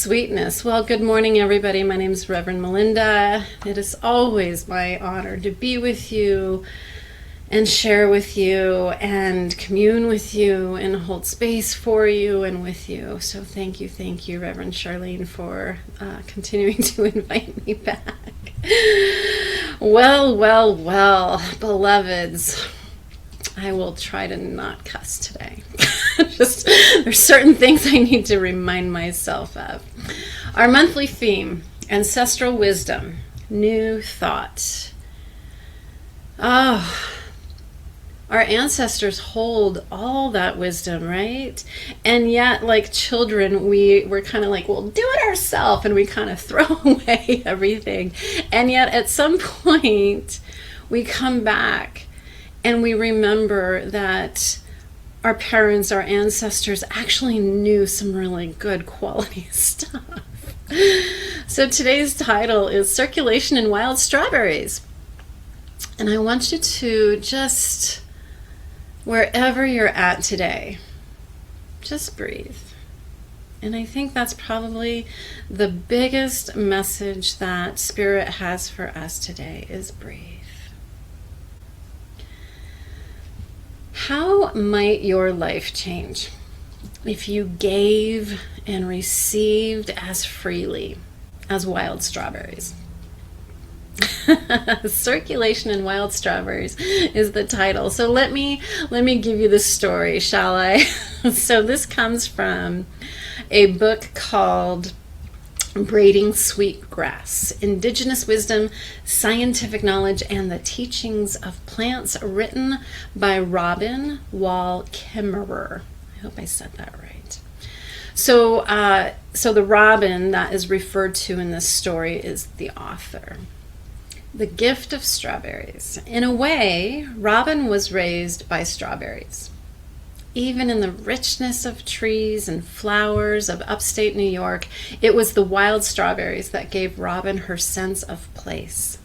sweetness. Well, good morning, everybody. My name is Reverend Melinda. It is always my honor to be with you and share with you and commune with you and hold space for you and with you. So thank you, Reverend Charlene, for continuing to invite me back. Well, beloveds, I will try to not cuss today. There's certain things I need to remind myself of. Our monthly theme, ancestral wisdom, new thought. Oh, our ancestors hold all that wisdom, right? And yet, like children, we're kind of like, well, do it ourselves, and we kind of throw away everything. And yet, at some point, we come back and we remember that our parents, our ancestors actually knew some really good quality stuff. So today's title is Circulation in Wild Strawberries. And I want you to just, wherever you're at today, just breathe. And I think that's probably the biggest message that Spirit has for us today is breathe. How might your life change if you gave and received as freely as wild strawberries? Circulation in Wild Strawberries is the title. So let me give you the story, shall I? So this comes from a book called Braiding Sweetgrass, Indigenous Wisdom, Scientific Knowledge, and the Teachings of Plants, written by Robin Wall Kimmerer. I hope I said that right. So the Robin that is referred to in this story is the author. The gift of strawberries. In a way, Robin was raised by strawberries. Even in the richness of trees and flowers of upstate New York, it was the wild strawberries that gave Robin her sense of place.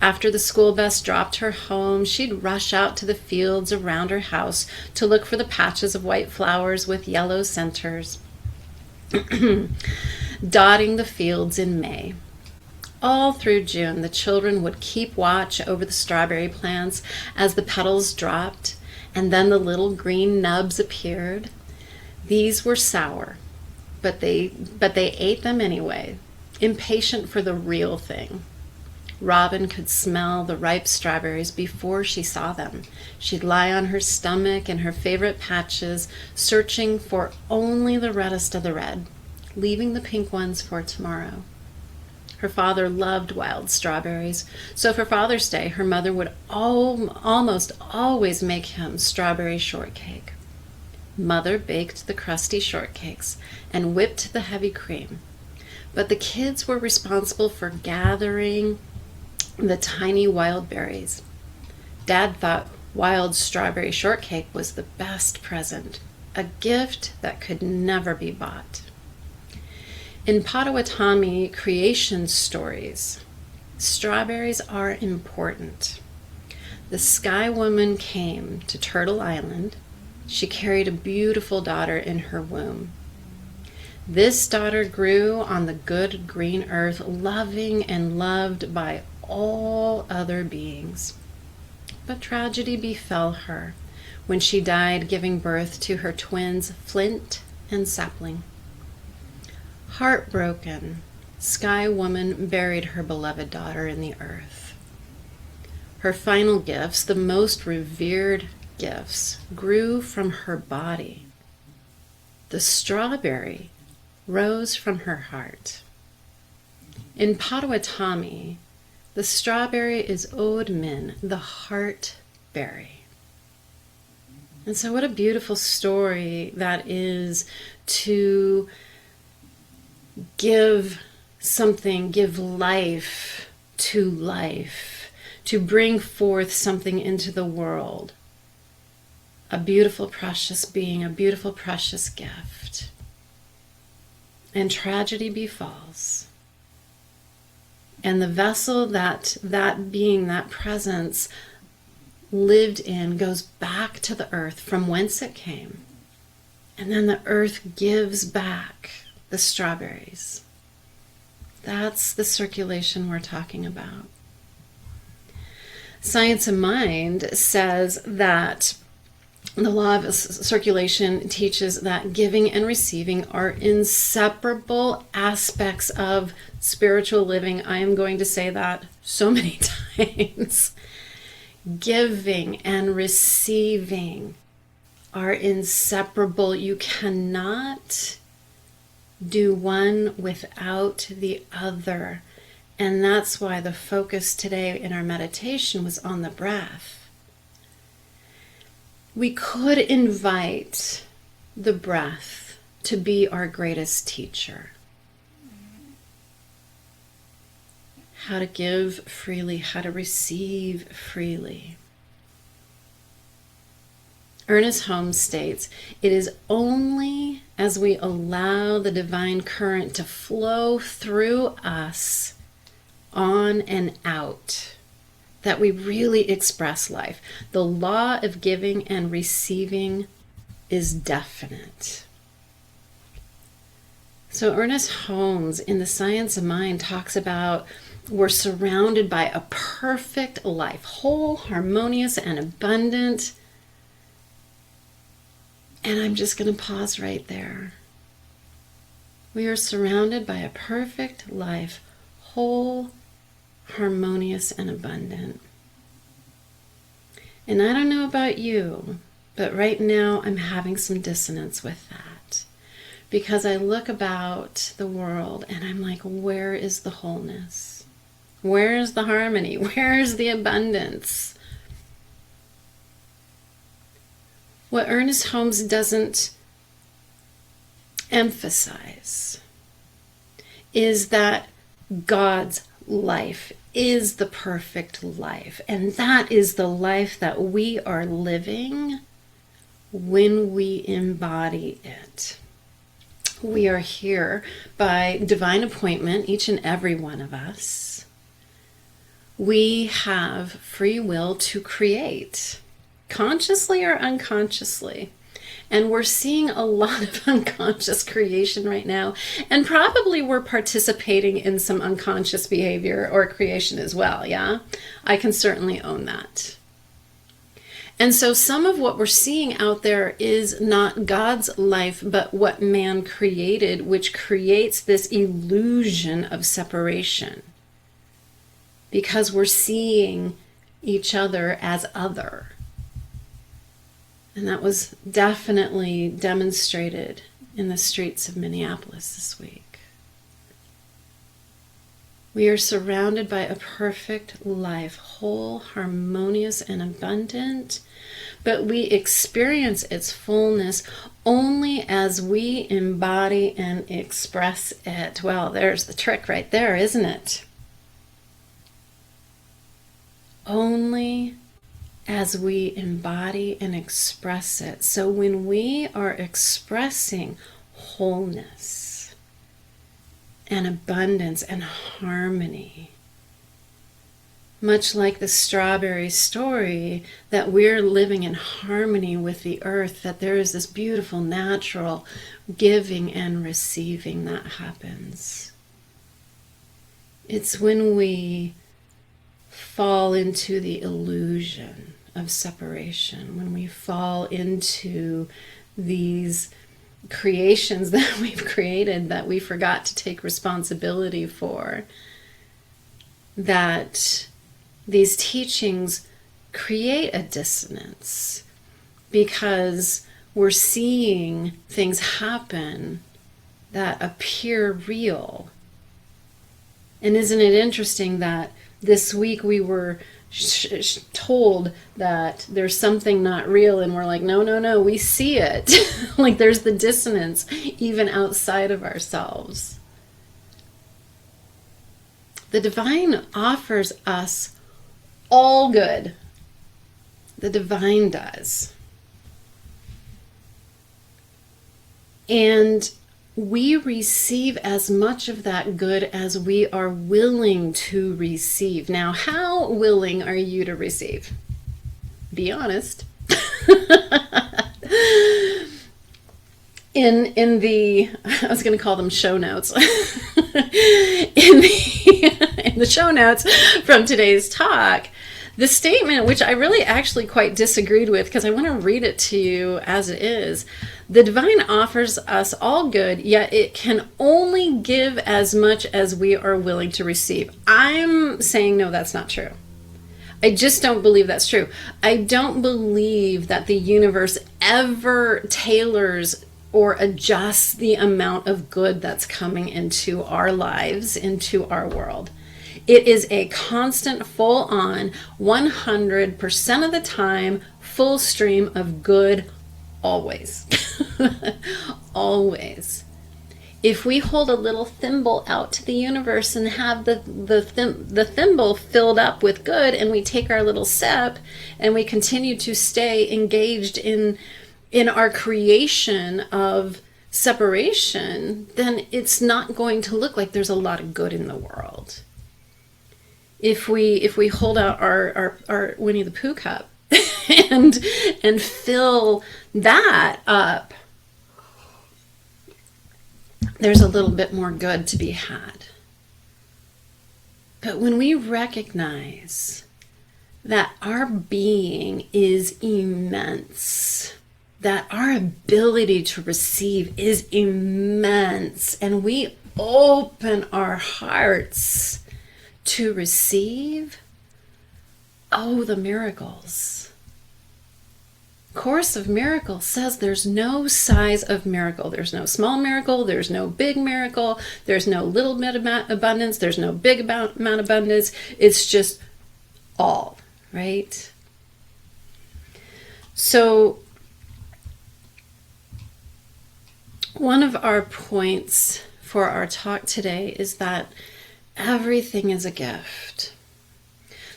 After the school bus dropped her home, she'd rush out to the fields around her house to look for the patches of white flowers with yellow centers, dotting the fields in May. All through June, the children would keep watch over the strawberry plants as the petals dropped, and then the little green nubs appeared. These were sour, but they ate them anyway, impatient for the real thing. Robin could smell the ripe strawberries before she saw them. She'd lie on her stomach in her favorite patches, searching for only the reddest of the red, leaving the pink ones for tomorrow. Her father loved wild strawberries, so for Father's Day, her mother would almost always make him strawberry shortcake. Mother baked the crusty shortcakes and whipped the heavy cream, but the kids were responsible for gathering the tiny wild berries. Dad thought wild strawberry shortcake was the best present, a gift that could never be bought. In Potawatomi creation stories, strawberries are important. The Sky Woman came to Turtle Island. She carried a beautiful daughter in her womb. This daughter grew on the good green earth, loving and loved by all other beings. But tragedy befell her when she died giving birth to her twins, Flint and Sapling. Heartbroken, Sky Woman buried her beloved daughter in the earth. Her final gifts, the most revered gifts, grew from her body. The strawberry rose from her heart. In Potawatomi, the strawberry is Ode Min, the heart berry. And so what a beautiful story that is to give life, to bring forth something into the world. A beautiful, precious being, a beautiful, precious gift. And tragedy befalls. And the vessel that being, that presence lived in goes back to the earth from whence it came. And then the earth gives back the strawberries. That's the circulation we're talking about. Science of Mind says that the law of circulation teaches that giving and receiving are inseparable aspects of spiritual living. I am going to say that so many times. Giving and receiving are inseparable. You cannot do one without the other. And that's why the focus today in our meditation was on the breath. We could invite the breath to be our greatest teacher. How to give freely, how to receive freely. Ernest Holmes states, "It is only as we allow the divine current to flow through us, on and out, that we really express life. The law of giving and receiving is definite." So Ernest Holmes in The Science of Mind talks about we're surrounded by a perfect life, whole, harmonious, and abundant. And I'm just going to pause right there. We are surrounded by a perfect life, whole, harmonious, and abundant. And I don't know about you, but right now I'm having some dissonance with that. Because I look about the world and I'm like, where is the wholeness? Where is the harmony? Where is the abundance? What Ernest Holmes doesn't emphasize is that God's life is the perfect life, and that is the life that we are living when we embody it. We are here by divine appointment, each and every one of us. We have free will to create, consciously or unconsciously. And we're seeing a lot of unconscious creation right now. And probably we're participating in some unconscious behavior or creation as well, yeah? I can certainly own that. And so some of what we're seeing out there is not God's life, but what man created, which creates this illusion of separation. Because we're seeing each other as other. And that was definitely demonstrated in the streets of Minneapolis this week. We are surrounded by a perfect life, whole, harmonious, and abundant, but we experience its fullness only as we embody and express it. Well, there's the trick right there, isn't it? Only as we embody and express it. So when we are expressing wholeness and abundance and harmony, much like the strawberry story, that we're living in harmony with the earth, that there is this beautiful natural giving and receiving that happens. It's when we fall into the illusion of separation, when we fall into these creations that we've created that we forgot to take responsibility for, that these teachings create a dissonance because we're seeing things happen that appear real. And isn't it interesting that this week we were told that there's something not real, and we're like, no, we see it. Like there's the dissonance even outside of ourselves. The divine offers us all good. The divine does. And we receive as much of that good as we are willing to receive. Now, how willing are you to receive? Be honest. in the, I was going to call them show notes, in the show notes from today's talk, the statement, which I really actually quite disagreed with, because I want to read it to you as it is. The divine offers us all good, yet it can only give as much as we are willing to receive. I'm saying, no, that's not true. I just don't believe that's true. I don't believe that the universe ever tailors or adjusts the amount of good that's coming into our lives, into our world. It is a constant, full on, 100% of the time, full stream of good, always. Always. If we hold a little thimble out to the universe and have the thimble filled up with good, and we take our little sip and we continue to stay engaged in our creation of separation, then it's not going to look like there's a lot of good in the world. If we hold out our Winnie the Pooh cup and fill that up, there's a little bit more good to be had. But when we recognize that our being is immense, that our ability to receive is immense, and we open our hearts to receive, oh, the miracles. Course of Miracles says there's no size of miracle. There's no small miracle. There's no big miracle. There's no little bit of abundance. There's no big amount of abundance. It's just all, right? So one of our points for our talk today is that everything is a gift.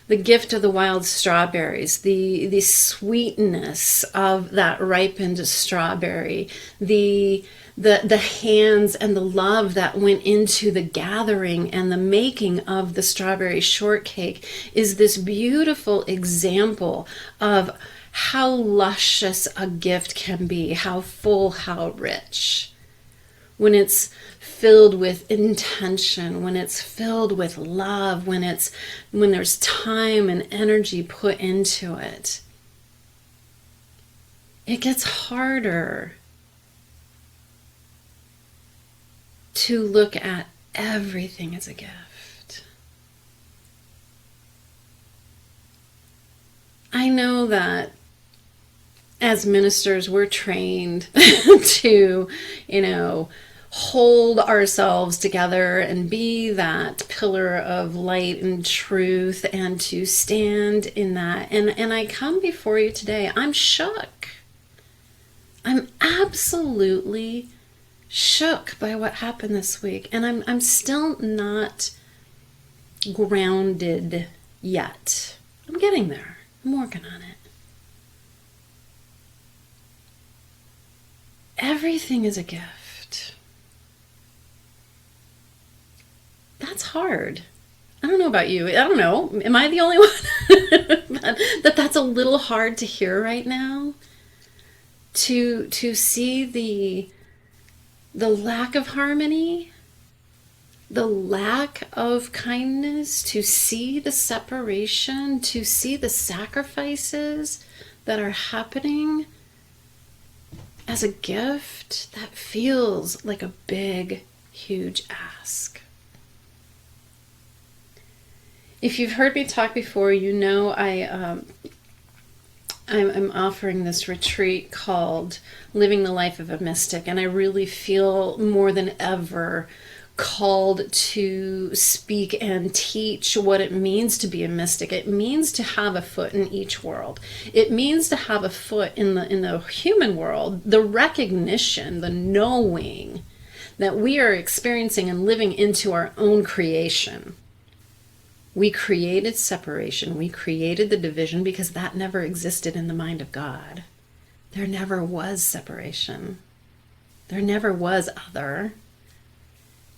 The gift of the wild strawberries, the sweetness of that ripened strawberry, the hands and the love that went into the gathering and the making of the strawberry shortcake is this beautiful example of how luscious a gift can be, how full, how rich. When it's filled with intention, when it's filled with love, when there's time and energy put into it, it gets harder to look at everything as a gift. I know that as ministers, we're trained to, hold ourselves together and be that pillar of light and truth, and to stand in that. And I come before you today, I'm shook. I'm absolutely shook by what happened this week. And I'm still not grounded yet. I'm getting there. I'm working on it. Everything is a gift. That's hard. I don't know about you. I don't know. Am I the only one that's a little hard to hear right now? To see the lack of harmony, the lack of kindness, to see the separation, to see the sacrifices that are happening as a gift, that feels like a big, huge ask. If you've heard me talk before, you know I'm offering this retreat called Living the Life of a Mystic, and I really feel more than ever called to speak and teach what it means to be a mystic. It means to have a foot in each world. It means to have a foot in the human world, the recognition, the knowing that we are experiencing and living into our own creation. We created separation. We created the division because that never existed in the mind of God. There never was separation. There never was other.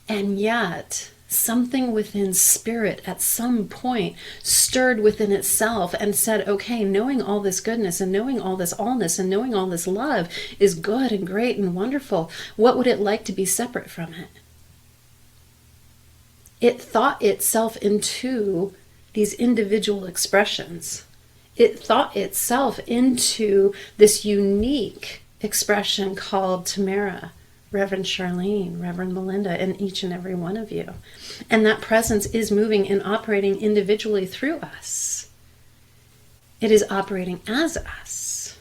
And yet, something within spirit at some point stirred within itself and said, okay, knowing all this goodness and knowing all this allness and knowing all this love is good and great and wonderful. What would it like to be separate from it? It thought itself into these individual expressions. It thought itself into this unique expression called Tamara, Reverend Charlene, Reverend Melinda, and each and every one of you. And that presence is moving and operating individually through us. It is operating as us.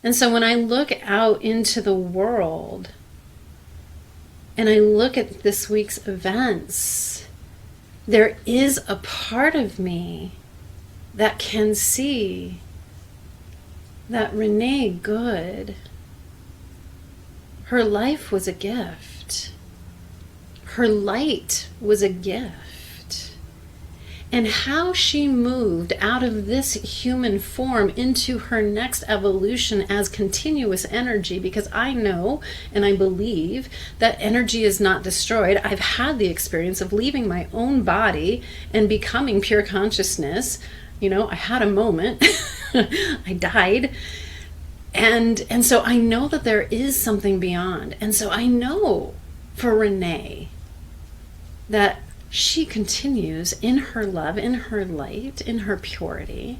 And so when I look out into the world and I look at this week's events, there is a part of me that can see that Renee Good, her life was a gift. Her light was a gift. And how she moved out of this human form into her next evolution as continuous energy, because I know and I believe that energy is not destroyed. I've had the experience of leaving my own body and becoming pure consciousness. You know, I had a moment. I died. And so I know that there is something beyond. And so I know for Renee that she continues in her love, in her light, in her purity.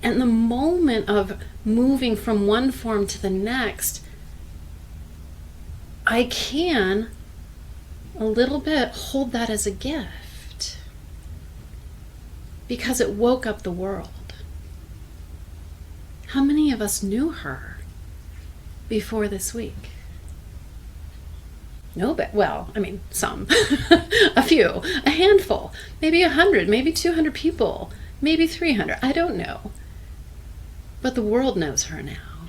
And the moment of moving from one form to the next, I can a little bit hold that as a gift, because it woke up the world. How many of us knew her before this week? No, but well, I mean, some, a few, a handful, maybe 100, maybe 200 people, maybe 300. I don't know. But the world knows her now.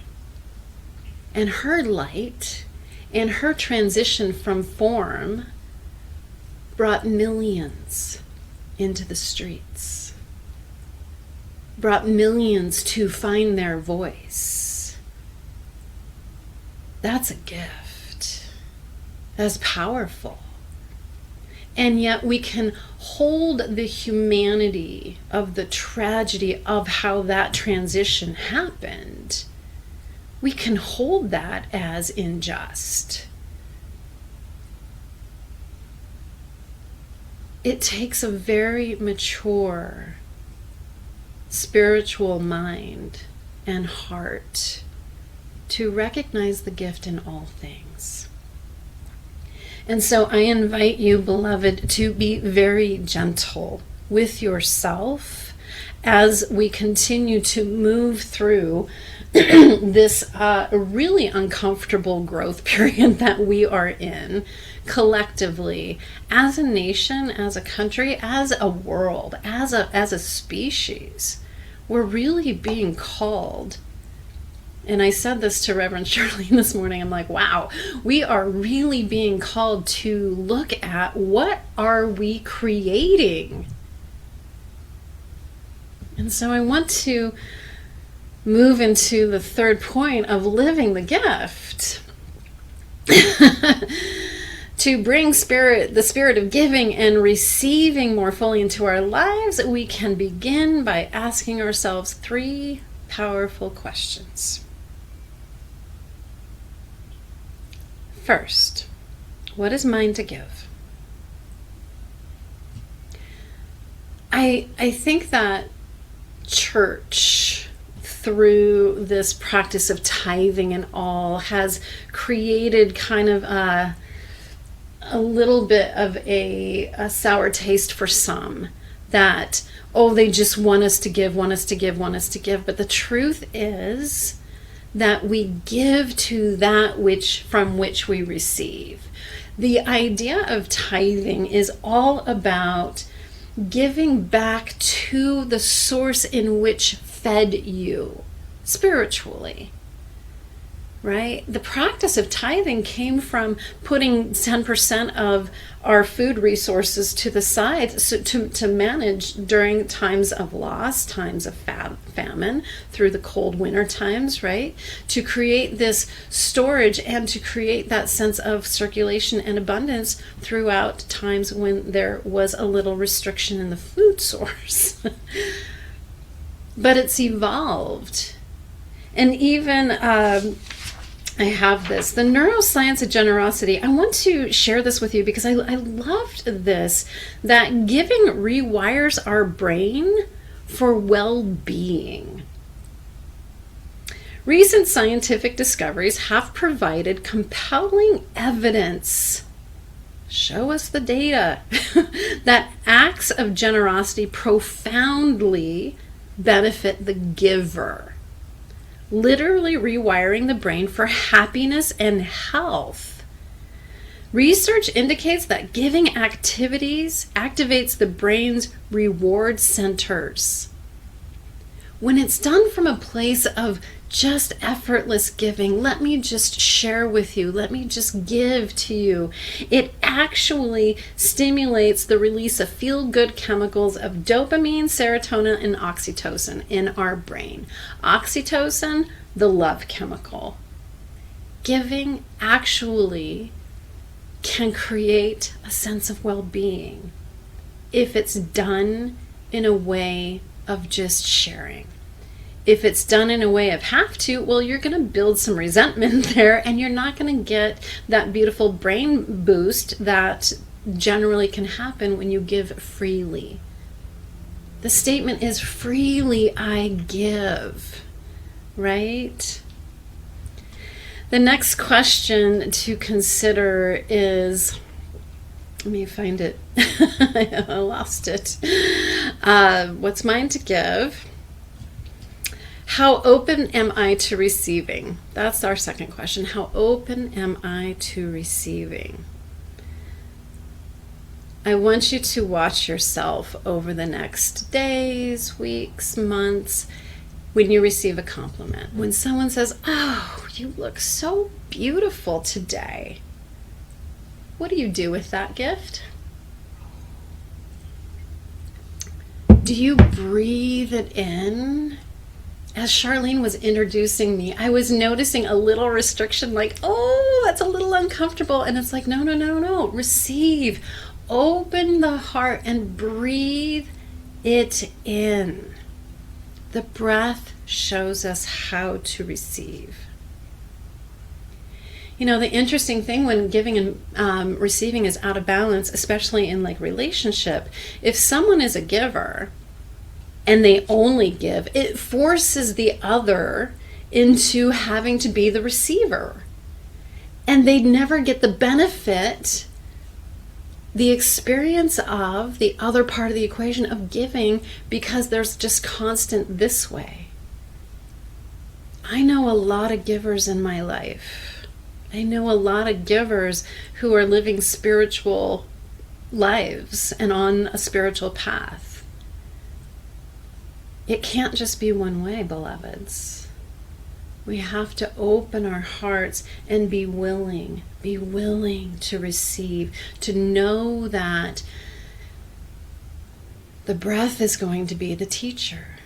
And her light and her transition from form brought millions into the streets, brought millions to find their voice. That's a gift. That's powerful. And yet we can hold the humanity of the tragedy of how that transition happened. We can hold that as unjust. It takes a very mature spiritual mind and heart to recognize the gift in all things. And so I invite you, beloved, to be very gentle with yourself as we continue to move through this really uncomfortable growth period that we are in collectively, as a nation, as a country, as a world, as a species. We're really being called. And I said this to Reverend Charlene this morning. I'm like, wow, we are really being called to look at what are we creating. And so I want to move into the third point of living the gift. To bring the spirit of giving and receiving more fully into our lives, we can begin by asking ourselves 3 powerful questions. First, what is mine to give? I think that church, through this practice of tithing and all, has created kind of a little bit of a sour taste for some, that, oh, they just want us to give. But the truth is that we give to that from which we receive. The idea of tithing is all about giving back to the source in which fed you spiritually. right? The practice of tithing came from putting 10% of our food resources to the side to manage during times of loss, times of famine, through the cold winter times, right? To create this storage and to create that sense of circulation and abundance throughout times when there was a little restriction in the food source. But it's evolved. And even I have this, the neuroscience of generosity. I want to share this with you because I loved this, that giving rewires our brain for well-being. Recent scientific discoveries have provided compelling evidence, show us the data, that acts of generosity profoundly benefit the giver, literally rewiring the brain for happiness and health. Research indicates that giving activities activates the brain's reward centers. When it's done from a place of just effortless giving, let me just share with you, let me just give to you, it actually stimulates the release of feel-good chemicals of dopamine, serotonin, and oxytocin in our brain. Oxytocin, the love chemical. Giving actually can create a sense of well-being if it's done in a way of just sharing. If it's done in a way of have to, well, you're going to build some resentment there, and you're not going to get that beautiful brain boost that generally can happen when you give freely. The statement is, freely I give, right? The next question to consider is, let me find it. I lost it. What's mine to give? How open am I to receiving? That's our second question. How open am I to receiving? I want you to watch yourself over the next days, weeks, months, when you receive a compliment. When someone says, "Oh, you look so beautiful today." What do you do with that gift? Do you breathe it in? As Charlene was introducing me, I was noticing a little restriction, like, oh, that's a little uncomfortable. And it's like, no. Receive. Open the heart and breathe it in. The breath shows us how to receive. You know, the interesting thing when giving and receiving is out of balance, especially in like relationship, if someone is a giver and they only give, it forces the other into having to be the receiver. And they never get the benefit, the experience of the other part of the equation of giving, because there's just constant this way. I know a lot of givers in my life. I know a lot of givers who are living spiritual lives and on a spiritual path. It can't just be one way, beloveds. We have to open our hearts and be willing to receive, to know that the breath is going to be the teacher.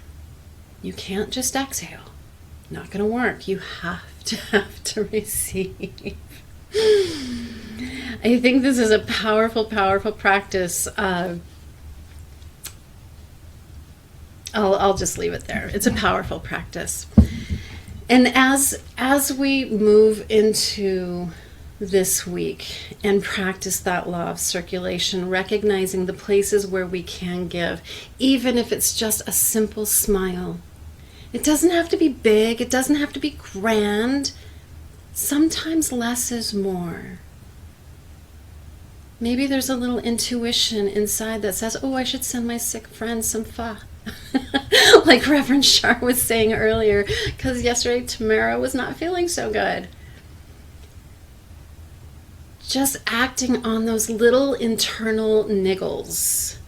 You can't just exhale. Not going to work. You have to receive. I think this is a powerful practice. I'll just leave it there. It's a powerful practice. And as we move into this week and practice that law of circulation, recognizing the places where we can give, even if it's just a simple smile. It doesn't have to be big. It doesn't have to be grand. Sometimes less is more. Maybe there's a little intuition inside that says, oh, I should send my sick friend some pho. Like Reverend Shar was saying earlier, because yesterday Tamara was not feeling so good. Just acting on those little internal niggles,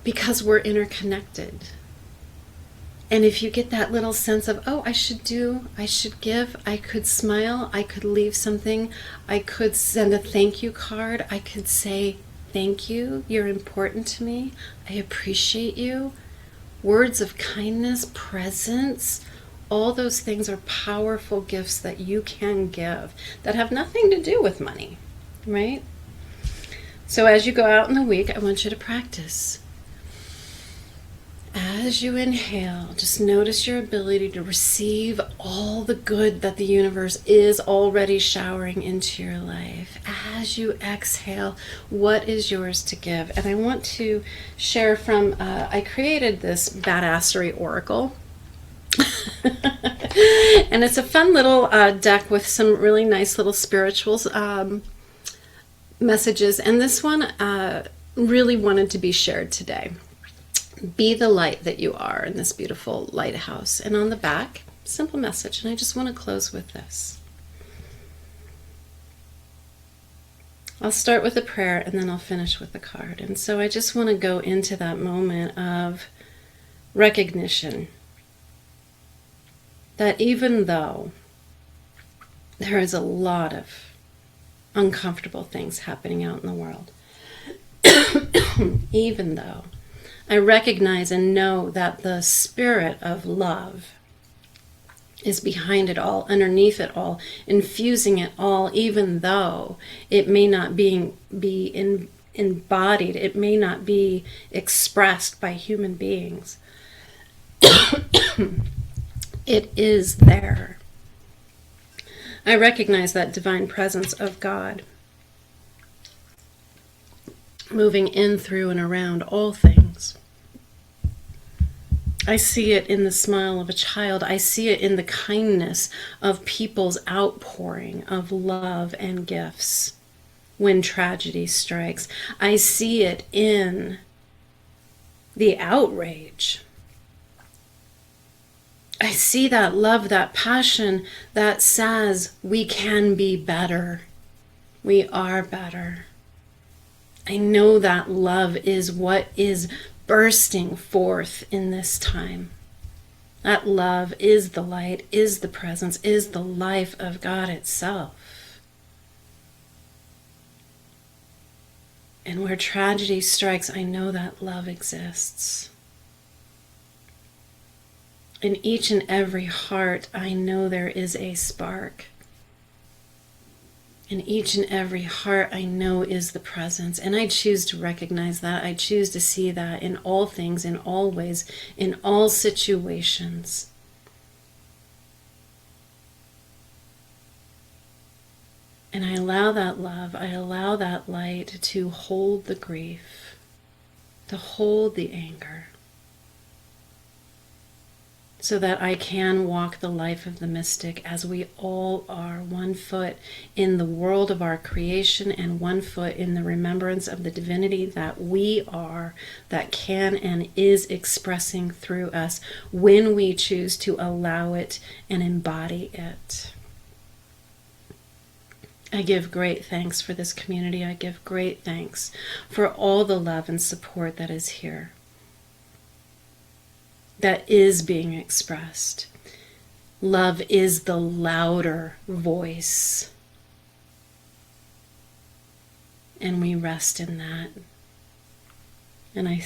because we're interconnected. And if you get that little sense of, oh, I should give, I could smile, I could leave something, I could send a thank you card, I could say, thank you, you're important to me, I appreciate you. Words of kindness, presence, all those things are powerful gifts that you can give that have nothing to do with money, right? So as you go out in the week, I want you to practice. As you inhale, just notice your ability to receive all the good that the universe is already showering into your life. As you exhale, what is yours to give? And I want to share from, I created this badassery oracle. And it's a fun little deck with some really nice little spiritual messages. And this one really wanted to be shared today. Be the light that you are in this beautiful lighthouse. And on the back, simple message. And I just want to close with this. I'll start with a prayer and then I'll finish with the card. And so I just want to go into that moment of recognition that even though there is a lot of uncomfortable things happening out in the world, even though I recognize and know that the spirit of love is behind it all, underneath it all, infusing it all, even though it may not be embodied, it may not be expressed by human beings. It is there. I recognize that divine presence of God moving in, through, and around all things. I see it in the smile of a child. I see it in the kindness of people's outpouring of love and gifts when tragedy strikes. I see it in the outrage. I see that love, that passion that says we can be better. We are better. I know that love is what is bursting forth in this time. That love is the light, is the presence, is the life of God itself. And where tragedy strikes, I know that love exists. In each and every heart, I know there is a spark. In each and every heart, I know is the presence. And I choose to recognize that. I choose to see that in all things, in all ways, in all situations. And I allow that love, I allow that light to hold the grief, to hold the anger, so that I can walk the life of the mystic as we all are, one foot in the world of our creation and one foot in the remembrance of the divinity that we are, that can and is expressing through us when we choose to allow it and embody it. I give great thanks for this community. I give great thanks for all the love and support that is here, that is being expressed. Love is the louder voice. And we rest in that. And I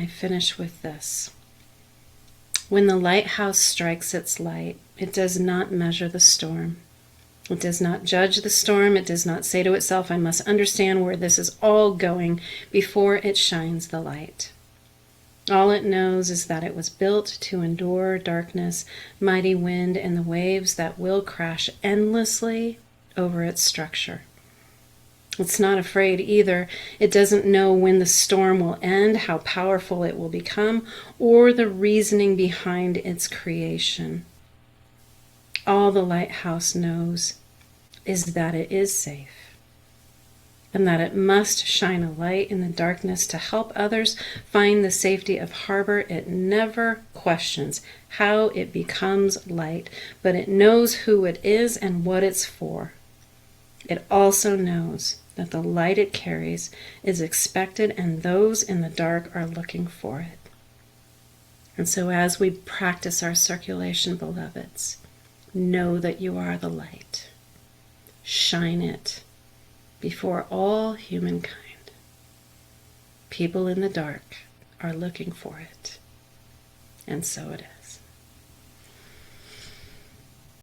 finish with this. When the lighthouse strikes its light, it does not measure the storm. It does not judge the storm. It does not say to itself, I must understand where this is all going before it shines the light. All it knows is that it was built to endure darkness, mighty wind, and the waves that will crash endlessly over its structure. It's not afraid either. It doesn't know when the storm will end, how powerful it will become, or the reasoning behind its creation. All the lighthouse knows is that it is safe, and that it must shine a light in the darkness to help others find the safety of harbor. It never questions how it becomes light, but it knows who it is and what it's for. It also knows that the light it carries is expected, and those in the dark are looking for it. And so as we practice our circulation, beloveds, know that you are the light. Shine it before all humankind. People in the dark are looking for it. And so it is.